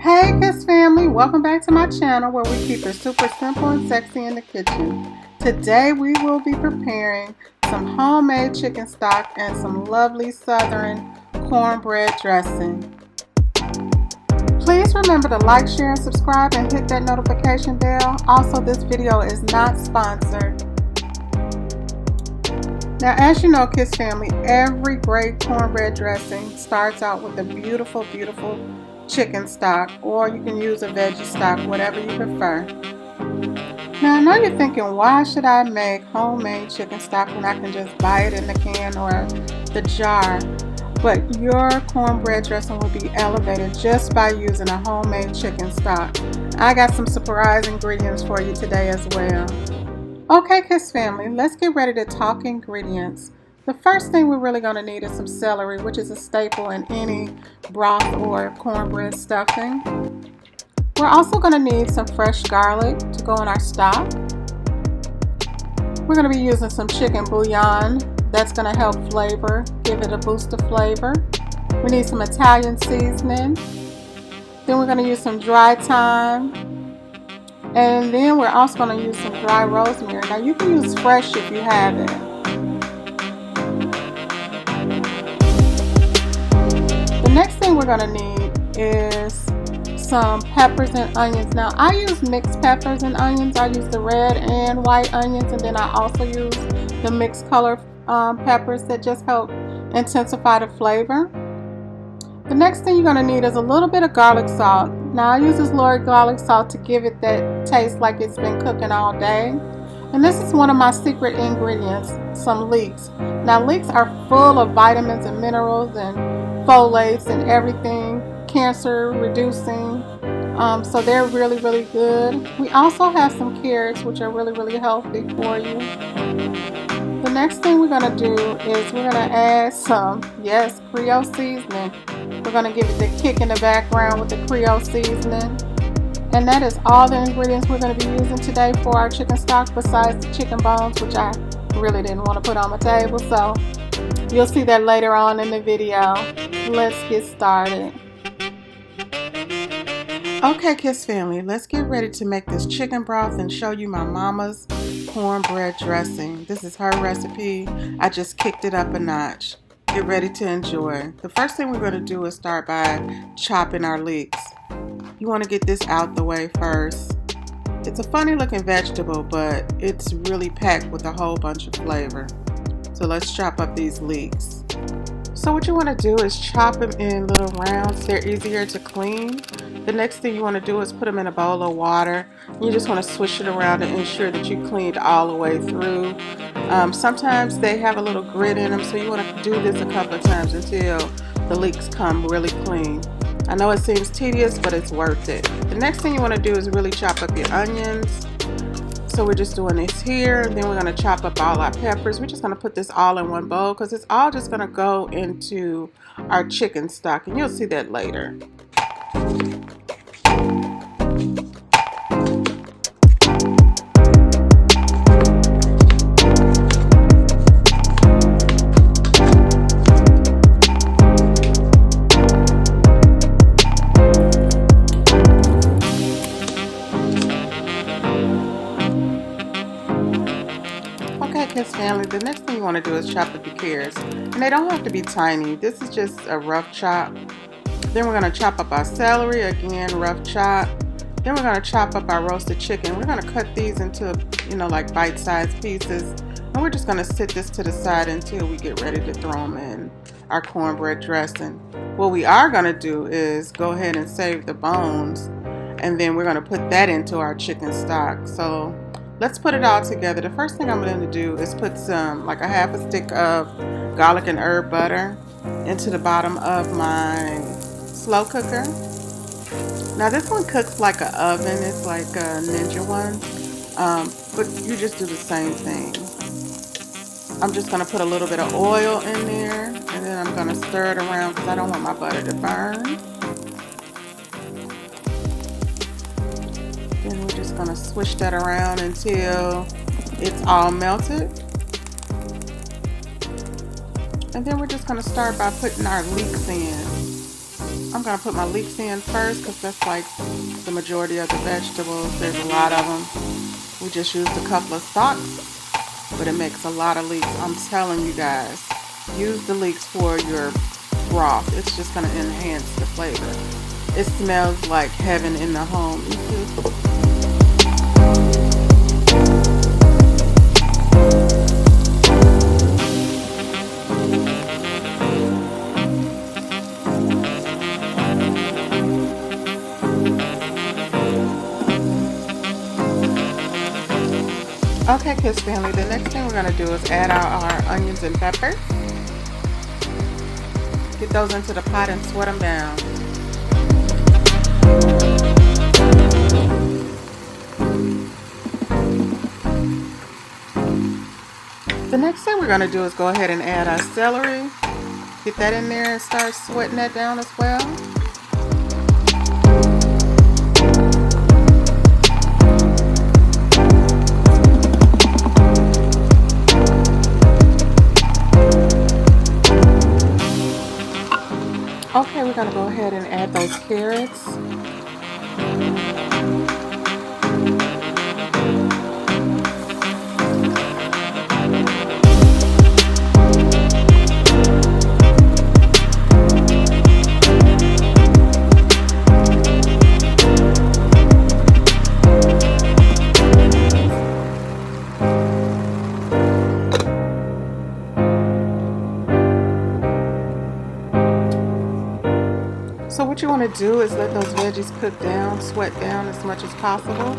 Hey Kiss family, welcome back to my channel where we keep it super simple and sexy in the kitchen. Today we will be preparing some homemade chicken stock and some lovely southern cornbread dressing. Please remember to like, share, and subscribe and hit that notification bell. Also, this video is not sponsored. Now, as you know, Kiss family, every great cornbread dressing starts out with a beautiful, beautiful chicken stock, or you can use a veggie stock, whatever you prefer. Now, I know you're thinking, why should I make homemade chicken stock when I can just buy it in the can or the jar? But your cornbread dressing will be elevated just by using a homemade chicken stock. I got some surprise ingredients for you today as well. Okay, Kiss family, let's get ready to talk ingredients. The first thing we're really going to need is some celery, which is a staple in any broth or cornbread stuffing. We're also going to need some fresh garlic to go in our stock. We're going to be using some chicken bouillon. That's going to help flavor, give it a boost of flavor. We need some Italian seasoning. Then we're going to use some dry thyme. And then we're also going to use some dry rosemary. Now you can use fresh if you have it. The next thing we're going to need is some peppers and onions. Now I use mixed peppers and onions. I use the red and white onions, and then I also use the mixed color peppers that just help intensify the flavor. The next thing you're going to need is a little bit of garlic salt. Now I use this Lord garlic salt to give it that taste like it's been cooking all day. And this is one of my secret ingredients, some leeks. Now leeks are full of vitamins and minerals and folates and everything, cancer reducing. So they're really, really good. We also have some carrots, which are really, really healthy for you. The next thing we're going to do is we're going to add some, yes, Creole seasoning. We're going to give it the kick in the background with the Creole seasoning. And that is all the ingredients we're going to be using today for our chicken stock, besides the chicken bones, which I really didn't want to put on my table. So you'll see that later on in the video. Let's get started. Okay, Kiss family, let's get ready to make this chicken broth and show you my mama's cornbread dressing. This is her recipe. I just kicked it up a notch. Get ready to enjoy. The first thing we're going to do is start by chopping our leeks. You want to get this out the way first. It's a funny looking vegetable, but it's really packed with a whole bunch of flavor. So let's chop up these leeks. So what you want to do is chop them in little rounds. They're easier to clean. The next thing you want to do is put them in a bowl of water. You just want to swish it around to ensure that you cleaned all the way through. Sometimes they have a little grit in them, so you want to do this a couple of times until the leeks come really clean. I know it seems tedious, but it's worth it. The next thing you want to do is really chop up your onions. So we're just doing this here. Then we're going to chop up all our peppers. We're just going to put this all in one bowl because it's all just going to go into our chicken stock, and you'll see that later. Kiss family, the next thing you want to do is chop up your carrots, and they don't have to be tiny. This is just a rough chop. Then we're going to chop up our celery, again rough chop. Then we're going to chop up our roasted chicken. We're going to cut these into, like bite-sized pieces, and we're just going to sit this to the side until we get ready to throw them in our cornbread dressing. What we are going to do is go ahead and save the bones, and then we're going to put that into our chicken stock. So let's put it all together. The first thing I'm going to do is put some, like a half a stick of garlic and herb butter into the bottom of my slow cooker. Now this one cooks like an oven. It's like a Ninja one, but you just do the same thing. I'm just going to put a little bit of oil in there, and then I'm going to stir it around because I don't want my butter to burn. Then we're just going to swish that around until it's all melted. And then we're just going to start by putting our leeks in. I'm gonna put my leeks in first because that's like the majority of the vegetables. There's a lot of them. We just used a couple of stalks, but it makes a lot of leeks. I'm telling you guys, use the leeks for your broth. It's just gonna enhance the flavor. It smells like heaven in the home. Okay, Kiss Family, the next thing we're going to do is add our onions and peppers. Get those into the pot and sweat them down. The next thing we're going to do is go ahead and add our celery. Get that in there and start sweating that down as well. Okay, we're going to go ahead and add those carrots. So what you want to do is let those veggies cook down, sweat down as much as possible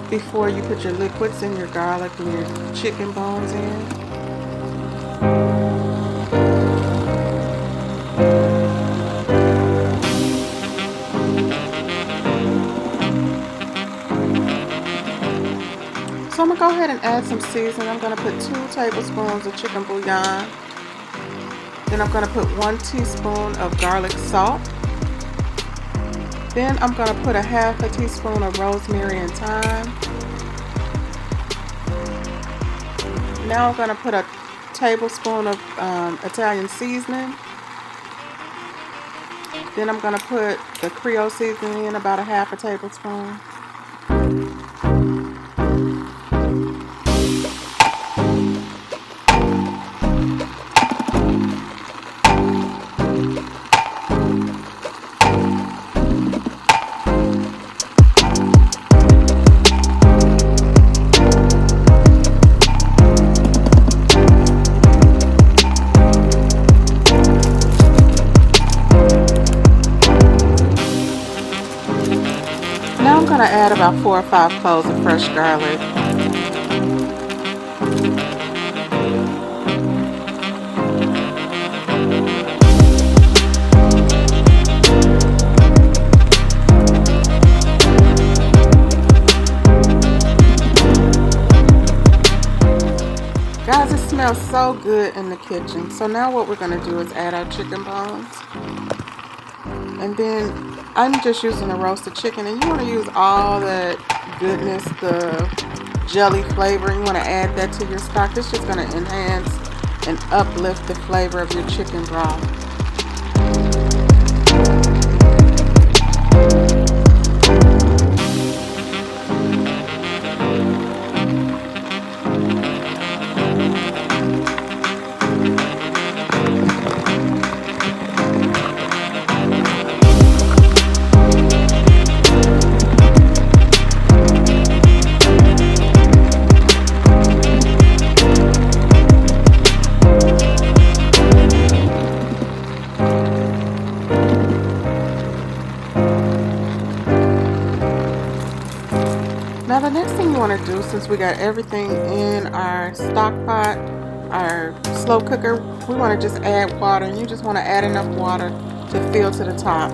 before you put your liquids and your garlic and your chicken bones in. So I'm going to go ahead and add some seasoning. I'm going to put 2 tablespoons of chicken bouillon. Then I'm going to put 1 teaspoon of garlic salt. Then I'm going to put a half a teaspoon of rosemary and thyme. Now I'm going to put a tablespoon of Italian seasoning. Then I'm going to put the Creole seasoning in, about a half a tablespoon. Now I'm going to add about 4 or 5 cloves of fresh garlic. Guys, it smells so good in the kitchen. So now what we're going to do is add our chicken bones. And then I'm just using a roasted chicken, and you want to use all that goodness, the jelly flavor. You want to add that to your stock. It's just going to enhance and uplift the flavor of your chicken broth. Now the next thing you want to do, since we got everything in our stock pot, our slow cooker, we want to just add water, and you just want to add enough water to fill to the top.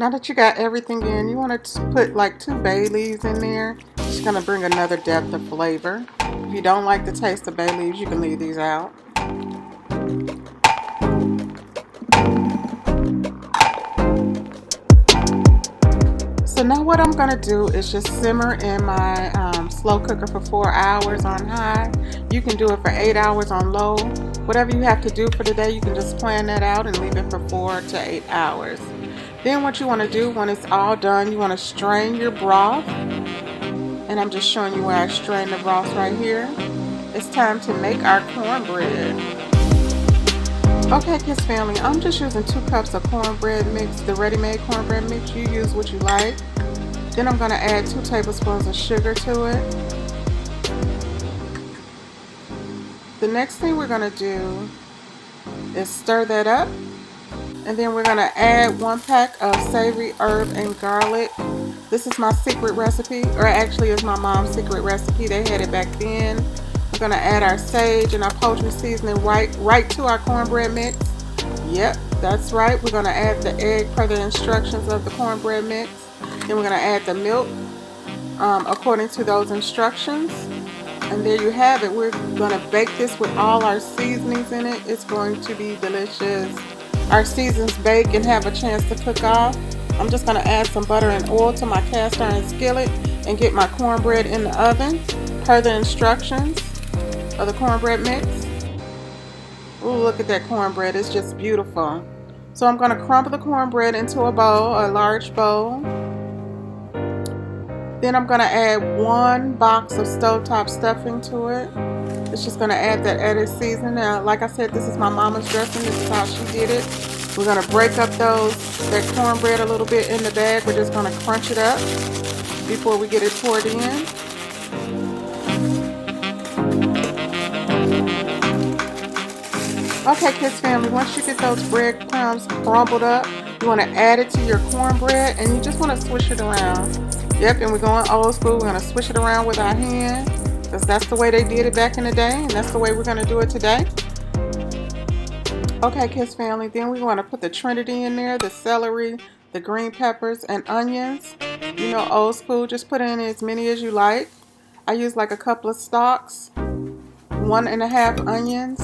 Now that you got everything in, you want to put like 2 bay leaves in there. It's going to bring another depth of flavor. If you don't like the taste of bay leaves, you can leave these out. So now what I'm going to do is just simmer in my slow cooker for 4 hours on high. You can do it for 8 hours on low. Whatever you have to do for the day, you can just plan that out and leave it for 4 to 8 hours. Then what you want to do when it's all done, you want to strain your broth. And I'm just showing you where I strain the broth right here. It's time to make our cornbread. Okay, Kids Family, I'm just using 2 cups of cornbread mix, the ready-made cornbread mix. You use what you like. Then I'm going to add 2 tablespoons of sugar to it. The next thing we're going to do is stir that up. And then we're going to add 1 pack of celery, herb, and garlic. This is my secret recipe, or actually it's my mom's secret recipe. They had it back then. We're going to add our sage and our poultry seasoning right to our cornbread mix. Yep, that's right. We're going to add the egg per the instructions of the cornbread mix. Then we're going to add the milk according to those instructions. And there you have it. We're going to bake this with all our seasonings in it. It's going to be delicious. Our seasonings bake and have a chance to cook off. I'm just going to add some butter and oil to my cast iron skillet and get my cornbread in the oven per the instructions of the cornbread mix. Ooh, look at that cornbread. It's just beautiful. So I'm going to crumble the cornbread into a bowl, a large bowl. Then I'm going to add 1 box of stovetop stuffing to it. It's just going to add that added seasoning. Now, like I said, this is my mama's dressing. This is how she did it. We're going to break up that cornbread a little bit in the bag. We're just going to crunch it up before we get it poured in. Okay, Kids Family, once you get those breadcrumbs crumbled up, you want to add it to your cornbread and you just want to swish it around. Yep, and we're going old school. We're going to swish it around with our hand because that's the way they did it back in the day, and that's the way we're going to do it today. Okay, Kids Family, then we want to put the Trinity in there, the celery, the green peppers, and onions. You know, old school, just put in as many as you like. I use like a couple of stalks, 1.5 onions,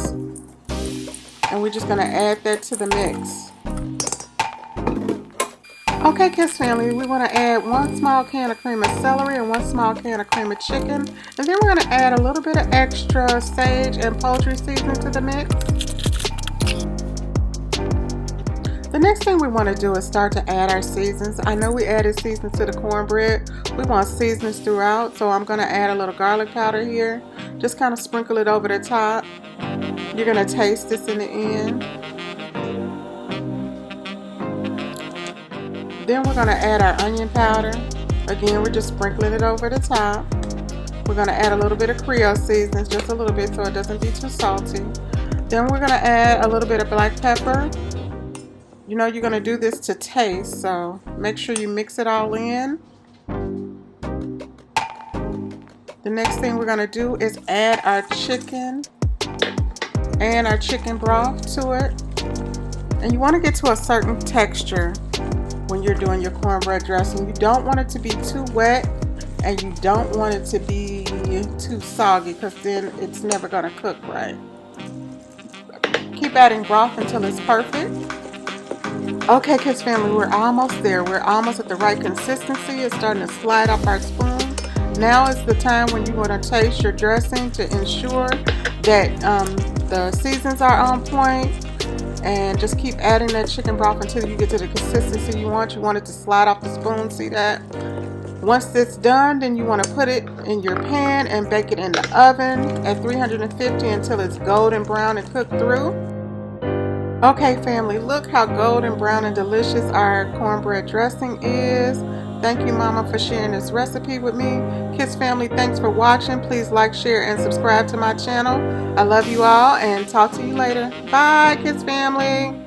and we're just going to add that to the mix. Okay, Kids Family, we want to add 1 small can of cream of celery and 1 small can of cream of chicken. And then we're going to add a little bit of extra sage and poultry seasoning to the mix. The next thing we want to do is start to add our seasonings. I know we added seasonings to the cornbread. We want seasonings throughout, so I'm going to add a little garlic powder here. Just kind of sprinkle it over the top. You're going to taste this in the end. Then we're going to add our onion powder. Again, we're just sprinkling it over the top. We're going to add a little bit of Creole seasonings, just a little bit so it doesn't be too salty. Then we're going to add a little bit of black pepper. You know you're going to do this to taste, so make sure you mix it all in. The next thing we're going to do is add our chicken and our chicken broth to it. And you want to get to a certain texture when you're doing your cornbread dressing. You don't want it to be too wet and you don't want it to be too soggy because then it's never going to cook right. Keep adding broth until it's perfect. Okay, Kids Family, we're almost there. We're almost at the right consistency. It's starting to slide off our spoon. Now is the time when you want to taste your dressing to ensure that the seasons are on point. And just keep adding that chicken broth until you get to the consistency you want. You want it to slide off the spoon, see that? Once it's done, then you want to put it in your pan and bake it in the oven at 350 until it's golden brown and cooked through. Okay, family, look how golden brown and delicious our cornbread dressing is. Thank you, Mama, for sharing this recipe with me. Kids Family, thanks for watching. Please like, share, and subscribe to my channel. I love you all and talk to you later. Bye, Kids Family.